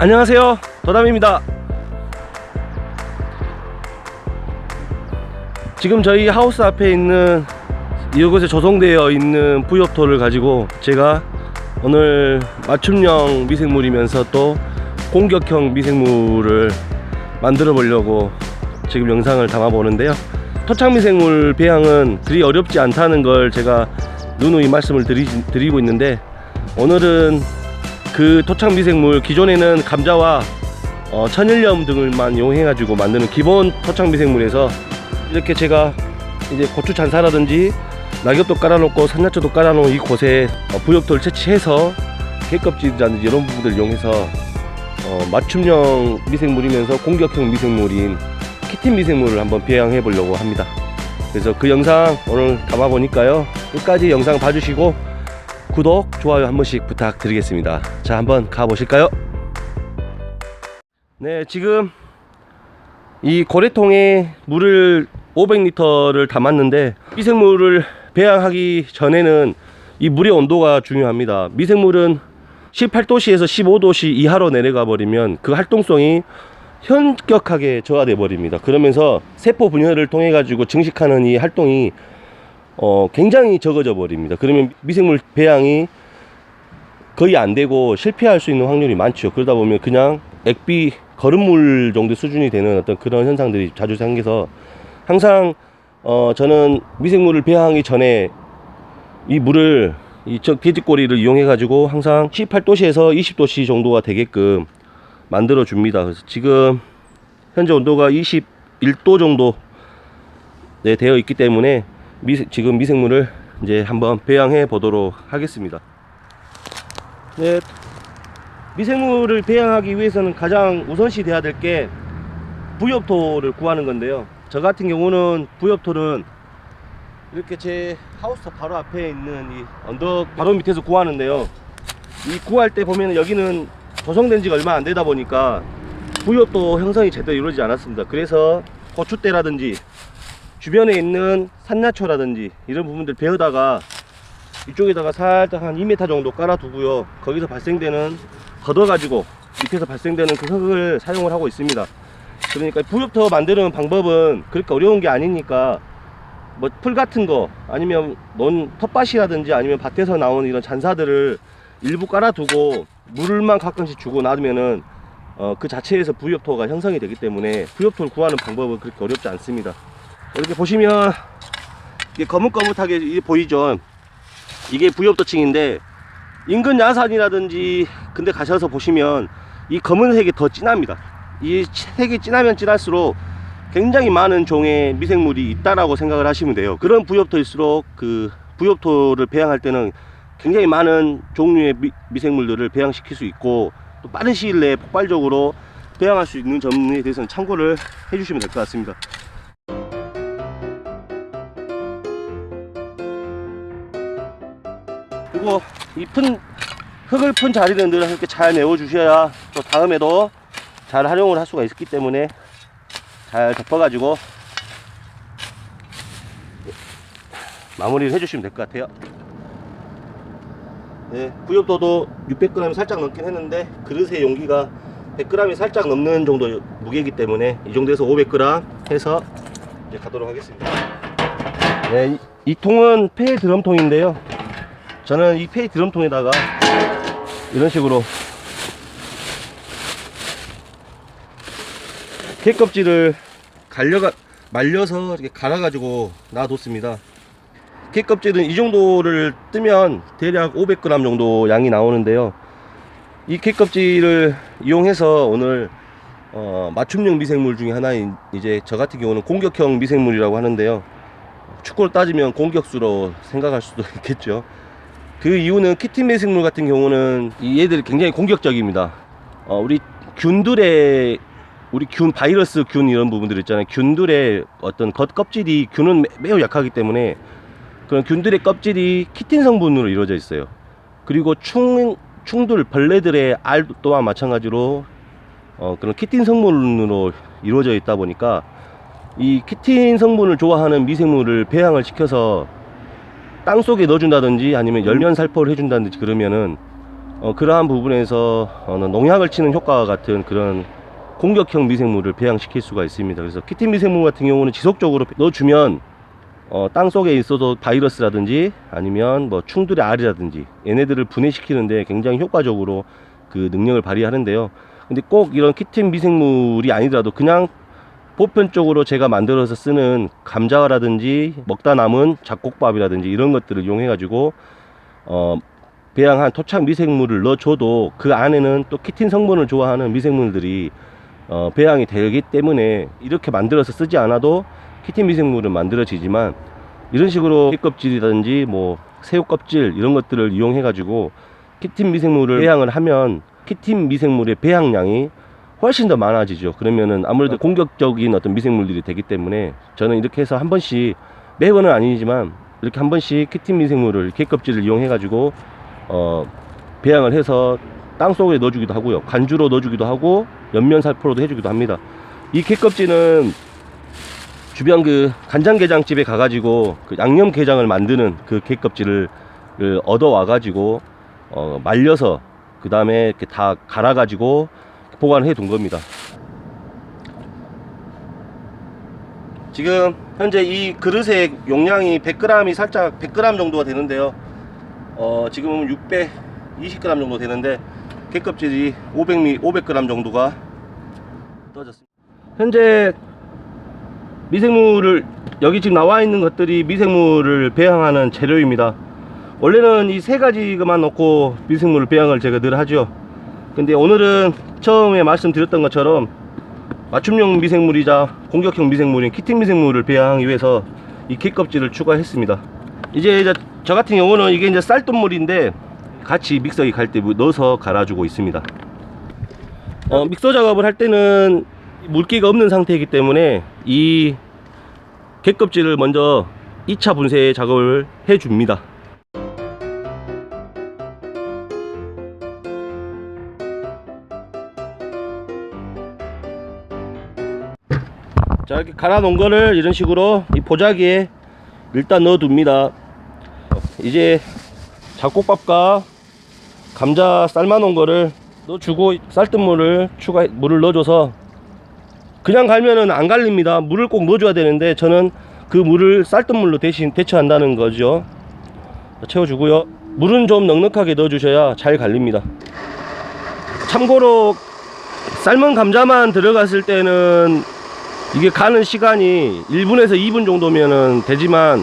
안녕하세요, 더담입니다. 지금 저희 하우스 앞에 있는 이곳에 조성되어 있는 부엽토를 가지고 제가 오늘 맞춤형 미생물이면서 또 공격형 미생물을 만들어 보려고 지금 영상을 담아 보는데요, 토착 미생물 배양은 그리 어렵지 않다는 걸 제가 누누이 말씀을 드리고 있는데, 오늘은 그 토착 미생물, 기존에는 감자와 천일염 등을만 이용해 가지고 만드는 기본 토착 미생물에서 이렇게 제가 이제 고추 잔사라든지 낙엽도 깔아놓고 산야초도 깔아놓은 이곳에 부엽토를 채취해서 개껍질이라든지 이런 부분들을 이용해서 맞춤형 미생물이면서 공격형 미생물인 키틴 미생물을 한번 배양해 보려고 합니다. 그래서 그 영상 오늘 담아 보니까요, 끝까지 영상 봐주시고 구독, 좋아요 한 번씩 부탁드리겠습니다. 자, 한번 가보실까요? 네, 지금 이 고래통에 물을 500리터를 담았는데, 미생물을 배양하기 전에는 이 물의 온도가 중요합니다. 미생물은 18도씨에서 15도씨 이하로 내려가 버리면 그 활동성이 현격하게 저하돼 버립니다. 그러면서 세포 분열을 통해 가지고 증식하는 이 활동이 굉장히 적어져 버립니다. 그러면 미생물 배양이 거의 안 되고 실패할 수 있는 확률이 많죠. 그러다 보면 그냥 액비, 거름물 정도 수준이 되는 어떤 그런 현상들이 자주 생겨서, 항상 저는 미생물을 배양하기 전에 이 물을 돼지꼬리를 이용해 가지고 항상 18도씨에서 20도씨 정도가 되게끔 만들어 줍니다. 그래서 지금 현재 온도가 21도 정도 되어 있기 때문에 지금 미생물을 이제 한번 배양해 보도록 하겠습니다. 네, 미생물을 배양하기 위해서는 가장 우선시 돼야 될 게 부엽토를 구하는 건데요, 저 같은 경우는 부엽토는 이렇게 제 하우스 바로 앞에 있는 이 언덕 바로 밑에서 구하는데요, 이 구할 때 보면 여기는 조성된 지가 얼마 안 되다 보니까 부엽토 형성이 제대로 이루어지지 않았습니다. 그래서 고추대라든지 주변에 있는 산야초라든지 이런 부분들 베어다가 이쪽에다가 살짝 한 2m 정도 깔아 두고요, 거기서 발생되는 걷어가지고 밑에서 발생되는 그 흙을 사용을 하고 있습니다. 그러니까 부엽토 만드는 방법은 그렇게 어려운 게 아니니까, 뭐 풀 같은 거 아니면 텃밭이라든지 아니면 밭에서 나오는 이런 잔사들을 일부 깔아 두고 물만 가끔씩 주고 놔두면은 그 자체에서 부엽토가 형성이 되기 때문에 부엽토를 구하는 방법은 그렇게 어렵지 않습니다. 이렇게 보시면 이게 거뭇거뭇하게 보이죠. 이게 부엽토층인데, 인근 야산이라든지 근데 가셔서 보시면 이 검은색이 더 진합니다. 이 색이 진하면 진할수록 굉장히 많은 종의 미생물이 있다라고 생각을 하시면 돼요. 그런 부엽토일수록 그 부엽토를 배양할 때는 굉장히 많은 종류의 미생물들을 배양시킬 수 있고, 또 빠른 시일 내에 폭발적으로 배양할 수 있는 점에 대해서는 참고를 해주시면 될 것 같습니다. 그리고 이 흙을 푼 자리는 늘 이렇게 잘 내어 주셔야 또 다음에도 잘 활용을 할 수가 있기 때문에 잘 덮어 가지고 마무리를 해 주시면 될 것 같아요. 네, 부엽토도 600g이 살짝 넘긴 했는데 그릇의 용기가 100g이 살짝 넘는 정도 무게이기 때문에 이 정도에서 500g 해서 이제 가도록 하겠습니다. 네, 이 통은 폐 드럼통인데요, 저는 이 폐 드럼통에다가 이런 식으로 개껍질을 말려서 이렇게 갈아가지고 놔뒀습니다. 개껍질은 이 정도를 뜨면 대략 500g 정도 양이 나오는데요, 이 개껍질을 이용해서 오늘 맞춤형 미생물 중에 하나인, 이제 저 같은 경우는 공격형 미생물이라고 하는데요, 축구로 따지면 공격수로 생각할 수도 있겠죠. 그 이유는 키틴 미생물 같은 경우는 이 얘들이 굉장히 공격적입니다. 우리 균들의 바이러스 균 이런 부분들 있잖아요. 균들의 어떤 겉껍질이, 균은 매우 약하기 때문에 그런 균들의 껍질이 키틴 성분으로 이루어져 있어요. 그리고 충들, 벌레들의 알 또한 마찬가지로 그런 키틴 성분으로 이루어져 있다 보니까, 이 키틴 성분을 좋아하는 미생물을 배양을 시켜서 땅속에 넣어준다든지 아니면 열면 살포를 해준다든지 그러면은 그러한 부분에서 농약을 치는 효과와 같은 그런 공격형 미생물을 배양시킬 수가 있습니다. 그래서 키틴 미생물 같은 경우는 지속적으로 넣어주면 땅 속에 있어도 바이러스라든지 아니면 뭐 충돌의 알이라든지 얘네들을 분해시키는데 굉장히 효과적으로 그 능력을 발휘하는데요. 근데 꼭 이런 키틴 미생물이 아니더라도 그냥 보편적으로 제가 만들어서 쓰는 감자라든지 먹다 남은 잡곡밥이라든지 이런 것들을 이용해 가지고 배양한 토착 미생물을 넣어줘도 그 안에는 또 키틴 성분을 좋아하는 미생물들이 배양이 되기 때문에 이렇게 만들어서 쓰지 않아도 키틴 미생물은 만들어지지만, 이런 식으로 깻껍질이라든지 뭐 새우 껍질 이런 것들을 이용해 가지고 키틴 미생물을 배양을 하면 키틴 미생물의 배양량이 훨씬 더 많아지죠. 그러면은 아무래도 공격적인 어떤 미생물들이 되기 때문에 저는 이렇게 해서 한 번씩, 매번은 아니지만 이렇게 한 번씩 키틴 미생물을 깻껍질을 이용해 가지고 배양을 해서 땅속에 넣어주기도 하고요, 관주로 넣어주기도 하고 옆면 살포로도 해주기도 합니다. 이 깻껍질은 주변 그 간장게장집에 가가지고 그 양념게장을 만드는 그 깻껍질을 얻어와 가지고 말려서 그 다음에 이렇게 다 갈아 가지고 보관해 둔 겁니다. 지금 현재 이 그릇의 용량이 100g이 살짝 100g 정도가 되는데요. 지금 620g 정도 되는데 깻껍질이 500g 정도가 떠졌습니다. 현재 미생물을, 여기 지금 나와 있는 것들이 미생물을 배양하는 재료입니다. 원래는 이 세 가지만 넣고 미생물을 배양을 제가 늘 하죠. 근데 오늘은 처음에 말씀드렸던 것처럼 맞춤형 미생물이자 공격형 미생물인 키틴 미생물을 배양하기 위해서 이 깻껍질을 추가했습니다. 이제 저 같은 경우는 이게 이제 쌀뜨물인데 같이 믹서기 갈 때 넣어서 갈아주고 있습니다. 믹서 작업을 할 때는 물기가 없는 상태이기 때문에 이 깻껍질을 먼저 2차 분쇄 작업을 해 줍니다. 자, 이렇게 갈아 놓은 거를 이런 식으로 이 보자기에 일단 넣어 둡니다. 이제 잡곡밥과 감자 삶아 놓은 거를 넣어주고 쌀뜨물을 물을 넣어줘서, 그냥 갈면은 안 갈립니다. 물을 꼭 넣어줘야 되는데 저는 그 물을 쌀뜨물로 대체한다는 거죠. 채워주고요. 물은 좀 넉넉하게 넣어주셔야 잘 갈립니다. 참고로 삶은 감자만 들어갔을 때는 이게 가는 시간이 1분에서 2분 정도면은 되지만,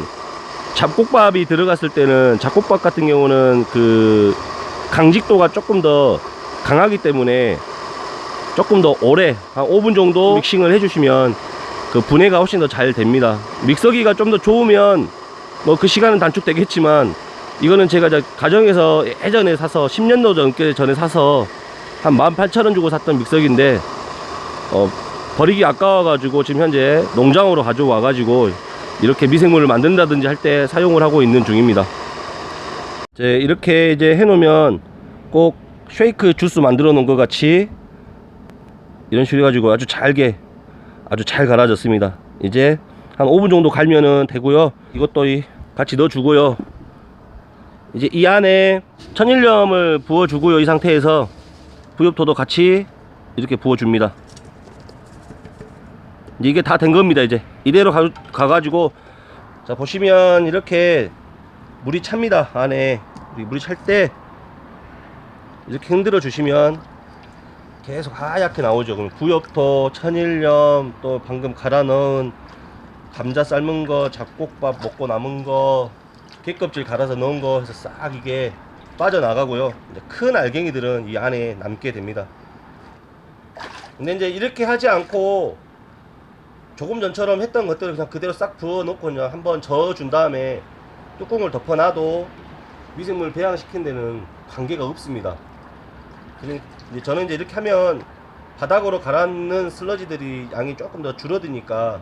잡곡밥이 들어갔을 때는, 잡곡밥 같은 경우는 그 강직도가 조금 더 강하기 때문에 조금 더 오래, 한 5분 정도 믹싱을 해주시면 그 분해가 훨씬 더 잘 됩니다. 믹서기가 좀 더 좋으면 뭐 그 시간은 단축되겠지만, 이거는 제가 가정에서 예전에 사서 10년도 넘게 전에 사서 한 18,000원 주고 샀던 믹서기인데 버리기 아까워 가지고 지금 현재 농장으로 가져와 가지고 이렇게 미생물을 만든다든지 할 때 사용을 하고 있는 중입니다. 이제 이렇게 이제 해 놓으면 꼭 쉐이크 주스 만들어 놓은 것 같이 이런 식으로 해가지고 아주 잘게 아주 잘 갈아졌습니다. 이제 한 5분 정도 갈면은 되고요. 이것도 같이 넣어 주고요. 이제 이 안에 천일염을 부어 주고요. 이 상태에서 부엽토도 같이 이렇게 부어 줍니다. 이제 이게 다 된 겁니다. 이제 이대로 가가지고, 자 보시면 이렇게 물이 찹니다. 안에 물이 찰 때 이렇게 흔들어 주시면 계속 하얗게 나오죠. 그럼 부엽토, 천일염, 또 방금 갈아 넣은 감자 삶은 거, 잡곡밥 먹고 남은 거, 깻껍질 갈아서 넣은 거 해서 싹 이게 빠져나가고요. 이제 큰 알갱이들은 이 안에 남게 됩니다. 근데 이제 이렇게 하지 않고 조금 전처럼 했던 것들을 그냥 그대로 싹 부어 놓고 그냥 한번 저어준 다음에 뚜껑을 덮어놔도 미생물 배양시킨 데는 관계가 없습니다. 이제 저는 이제 이렇게 하면 바닥으로 가라앉는 슬러지들이 양이 조금 더 줄어드니까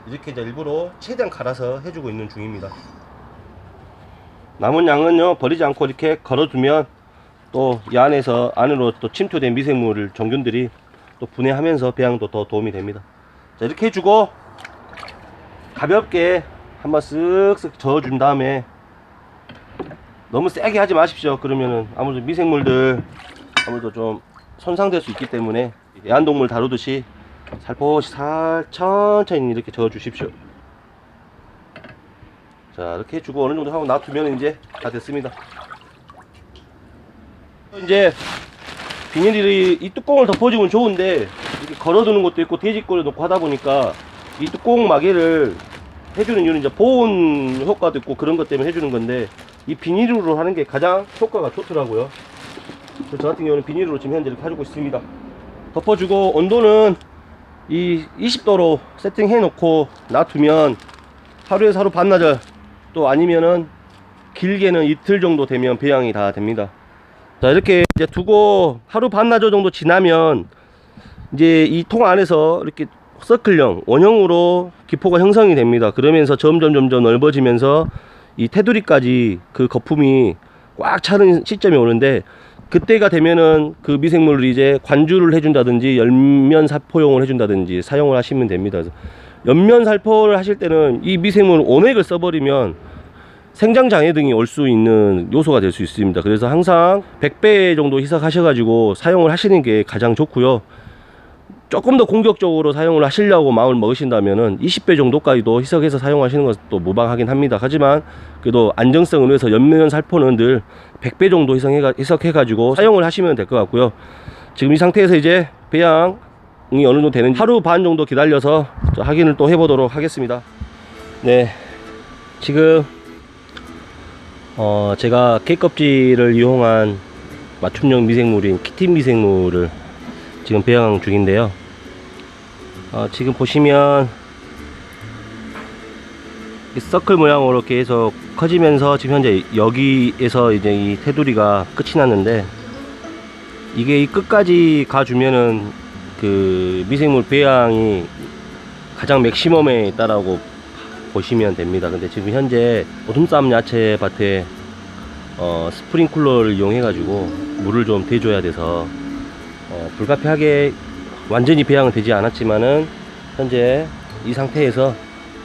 이렇게 이제 일부러 최대한 갈아서 해주고 있는 중입니다. 남은 양은요 버리지 않고 이렇게 걸어두면 또 이 안으로 또 침투된 미생물 종균들이 또 분해하면서 배양도 더 도움이 됩니다. 자, 이렇게 해주고 가볍게 한번 쓱쓱 저어준 다음에 너무 세게 하지 마십시오. 그러면은 아무래도 미생물들 아무래도 좀 손상될 수 있기 때문에 애완동물 다루듯이 살포시 천천히 이렇게 저어 주십시오. 자, 이렇게 해주고 어느 정도 하고 놔두면 이제 다 됐습니다. 이제 비닐이 이 뚜껑을 덮어주면 좋은데 이렇게 걸어두는 것도 있고 돼지꼬리 놓고 하다 보니까 이 뚜껑 마개를 해주는 이유는 이제 보온 효과도 있고 그런 것 때문에 해주는 건데 이 비닐로 하는 게 가장 효과가 좋더라고요. 그래서 저 같은 경우는 비닐로 지금 현재 이렇게 해주고 있습니다. 덮어주고 온도는 이 20도로 세팅해 놓고 놔두면 하루에서 하루 반나절 또 아니면은 길게는 이틀 정도 되면 배양이 다 됩니다. 자, 이렇게 이제 두고 하루 반나절 정도 지나면 이제 이 통 안에서 이렇게 서클형 원형으로 기포가 형성이 됩니다. 그러면서 점점 넓어지면서 이 테두리까지 그 거품이 꽉 차는 시점이 오는데 그때가 되면은 그 미생물을 이제 관주를 해준다든지 연면 살포용을 해준다든지 사용을 하시면 됩니다. 그래서 연면 살포를 하실 때는 이 미생물 온액을 써버리면 생장장애 등이 올 수 있는 요소가 될 수 있습니다. 그래서 항상 100배 정도 희석하셔가지고 사용을 하시는 게 가장 좋고요. 조금 더 공격적으로 사용을 하시려고 마음을 먹으신다면은 20배 정도까지도 희석해서 사용하시는 것도 무방하긴 합니다. 하지만 그래도 안정성을 위해서 연면 살포는 늘 100배 정도 희석해가지고 사용을 하시면 될 것 같고요. 지금 이 상태에서 이제 배양이 어느 정도 되는지 하루 반 정도 기다려서 확인을 또 해보도록 하겠습니다. 네, 지금 제가 개껍질을 이용한 맞춤형 미생물인 키틴 미생물을 지금 배양 중인데요. 지금 보시면 이 서클 모양으로 계속 커지면서 지금 현재 여기에서 이제 이 테두리가 끝이 났는데 이게 이 끝까지 가주면은 그 미생물 배양이 가장 맥시멈에 있다라고 보시면 됩니다. 근데 지금 현재 오줌쌈 야채 밭에 스프링클러를 이용해 가지고 물을 좀 대줘야 돼서 불가피하게 완전히 배양은 되지 않았지만은 현재 이 상태에서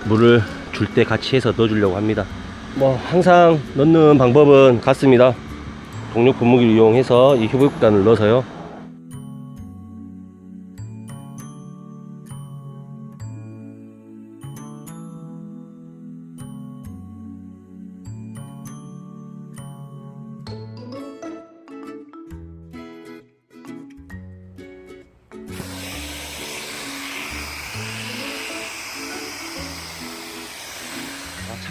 물을 줄 때 같이 해서 넣어 주려고 합니다. 뭐 항상 넣는 방법은 같습니다. 동력 분무기를 이용해서 이 효백단을 넣어서요.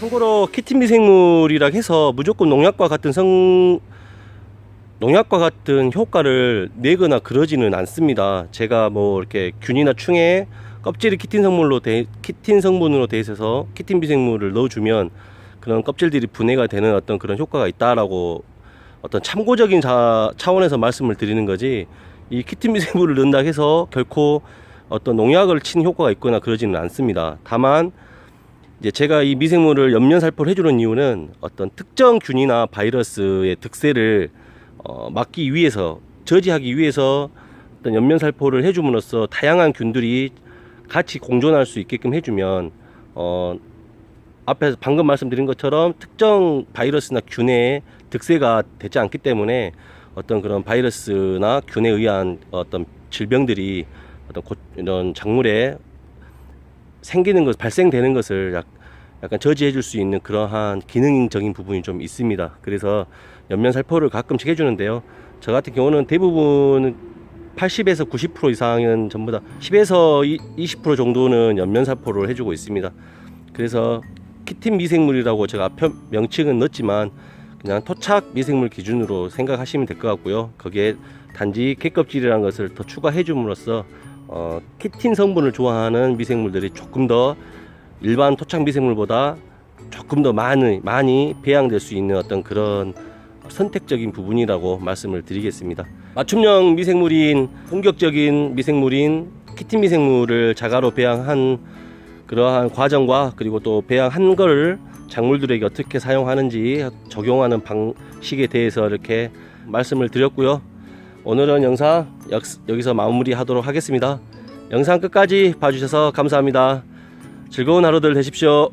참고로 키틴 미생물이라 해서 무조건 농약과 같은 효과를 내거나 그러지는 않습니다. 제가 뭐 이렇게 균이나 충에 껍질이 키틴 성분으로 돼 있어서 키틴 미생물을 넣어주면 그런 껍질들이 분해가 되는 어떤 그런 효과가 있다라고 어떤 참고적인 차원에서 말씀을 드리는 거지, 이 키틴 미생물을 넣는다 해서 결코 어떤 농약을 친 효과가 있거나 그러지는 않습니다. 다만 이제 제가 이 미생물을 연면 살포를 해주는 이유는 어떤 특정 균이나 바이러스의 득세를 막기 위해서, 저지하기 위해서 어떤 연면 살포를 해줌으로써 다양한 균들이 같이 공존할 수 있게끔 해주면 앞에서 방금 말씀드린 것처럼 특정 바이러스나 균의 득세가 되지 않기 때문에 어떤 그런 바이러스나 균에 의한 어떤 질병들이 어떤 이런 작물에 발생되는 것을 약간 저지해 줄 수 있는 그러한 기능적인 부분이 좀 있습니다. 그래서 연면 살포를 가끔씩 해주는데요. 저 같은 경우는 대부분 80에서 90% 이상은 전부 다 10에서 20% 정도는 연면 살포를 해주고 있습니다. 그래서 키틴 미생물이라고 제가 명칭은 넣었지만 그냥 토착 미생물 기준으로 생각하시면 될 것 같고요. 거기에 단지 개껍질이라는 것을 더 추가해 줌으로써 키틴 성분을 좋아하는 미생물들이 조금 더 일반 토착 미생물보다 조금 더 많이 배양될 수 있는 어떤 그런 선택적인 부분이라고 말씀을 드리겠습니다. 맞춤형 미생물인, 공격적인 미생물인 키틴 미생물을 자가로 배양한 그러한 과정과 그리고 또 배양한 걸 작물들에게 어떻게 사용하는지 적용하는 방식에 대해서 이렇게 말씀을 드렸고요. 오늘은 영상 여기서 마무리하도록 하겠습니다. 영상 끝까지 봐주셔서 감사합니다. 즐거운 하루들 되십시오.